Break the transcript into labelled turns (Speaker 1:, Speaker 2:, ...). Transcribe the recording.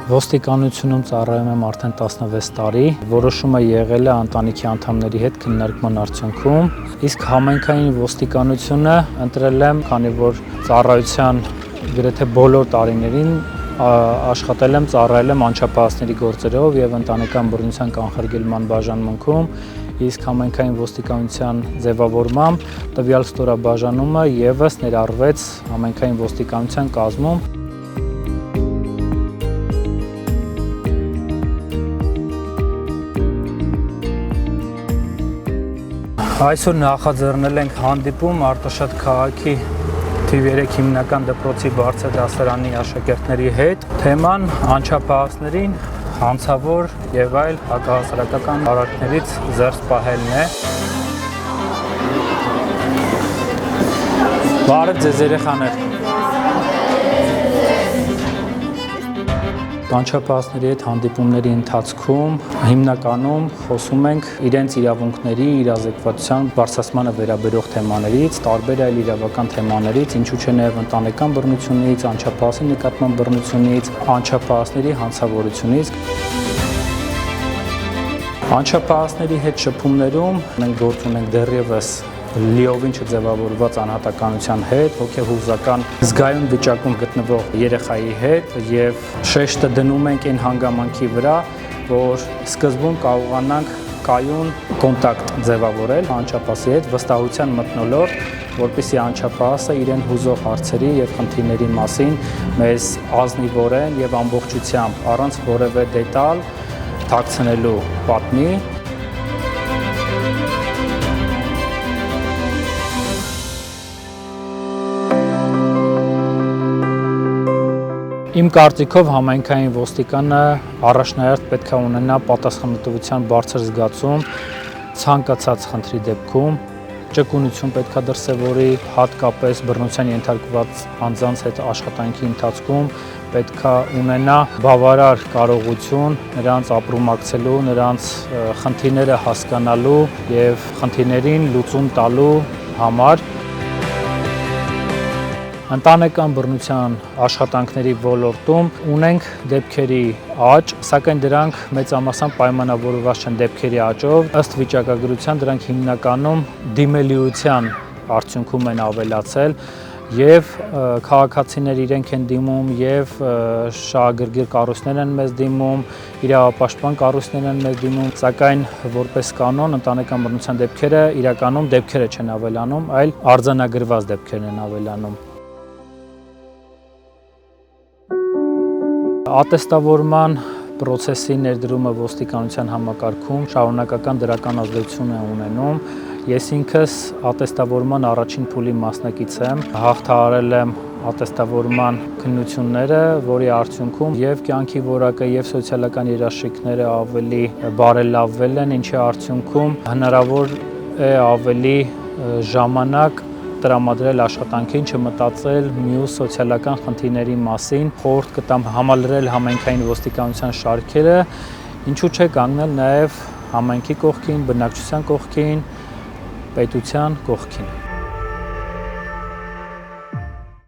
Speaker 1: Ոստիկանությունում ծառայում եմ արդեն 16 տարի, որոշումը եղել է ընտանիքի անդամների հետ քննարկման արդյունքում, իսկ համայնքային ոստիկանությունը ընտրել եմ, քանի որ ծառայության գրեթե բոլոր տարիներին աշխատել եմ, ծառայել եմ անչափահասների գործերով եւ ընտանեկան բռնության կանխարգելման բաժանմունքում, իսկ համայնքային ոստիկանության ձևավորմամբ տվյալ ստորաբաժանումը եւս ներառվեց համայնքային ոստիկանության կազմում։ Այսօր նախաձեռնել ենք հանդիպում Արտաշատ քաղաքի թիվ 3 հիմնական դպրոցի բարձր դասարանի աշակերտների հետ։ Թեման անչափահասներին հանցավոր եւ այլ հակահասարակական արարքներից զերծ պահելն է։ Բարև ձեզ երեխաներ։ Անչափահասների հետ հանդիպումների ընթացքում հիմնականում խոսում ենք իրենց իրավունքների, իրազեկվածության բարձրացմանը վերաբերող թեմաներից, տարբեր այլ իրավական թեմաներից, ինչու չէ նաև ընտանեկան բռնությունից, անչափահասի նկատմամբ բռնությունից, անչափահասների հանցավորությունից։ Անչափահասների հետ շփումներում մենք գործ ունենք դեռևս լիովին չձևավորված անհատականության հետ, հոգեհուզական զգայուն վիճակում գտնվող երեխայի հետ եւ շեշտը դնում ենք այն հանգամանքի վրա, որ սկզբում կարողանանք կայուն կոնտակտ ձևավորել անչափահասի հետ վստահության մթնոլորտ, որպեսզի անչափահասը իրեն հուզող հարցերի եւ խնդիրների մասին մեզ ազնիվորեն եւ ամբողջությամբ առանց որևէ դետալ թաքցնելու պատմի։ Իմ կարծիքով համայնքային ոստիկանը առաջնահերթ պետք է ունենա պատասխանատվության բարձր զգացում ցանկացած խնդրի դեպքում, ճկունություն պետք է դրսևորի, հատկապես բռնության ենթարկված անձանց հետ աշխատանքի ընթացքում պետք է ունենա բավարար կարողություն նրանց ապրումակցելու, նրանց խնդիրները հասկանալու եւ խնդիրներին լուծում տալու համար։ Ընտանեկան բռնության աշխատանքների ոլորտում ունենք դեպքերի աճ, սակայն դրանք մեծամասամբ պայմանավորված չեն դեպքերի աճով, ըստ վիճակագրության դրանք հիմնականում դիմելիության արդյունքում են ավելացել եւ քաղաքացիներ իրենք են դիմում եւ շահագրգիռ կառույցներ են մեզ դիմում, իրավապաշտպան կառույցներ են մեզ դիմում, սակայն որպես կանոն ընտանեկան բռնության դեպքերը իրականում դեպքերը չեն ավելանում, այլ արձանագրված դեպքերն են ավելանում։ Ատեստավորման պրոցեսի ներդրումը ոստիկանության համակարգում շարունակական դրական ազդեցություն է ունենում։ Ես ինքս ատեստավորման առաջին փուլի մասնակից եմ, հաղթահարել եմ ատեստավորման քննությունները, որի արդյունքում եւ կյանքի որակը եւ սոցիալական երաշխիքները ավելի բարելավվել են, ինչի արդյունքում հնարավոր է ավելի ժամանակ տրամադրել աշխատանքին, չմտածել մյուս սոցիալական խնդիրների մասին, խորհուրդ կտամ համալրել համայնքային ոստիկանության շարքերը, ինչու՞ չէ կանգնել նաև համայնքի կողքին, բնակչության կողքին, պետության կողքին։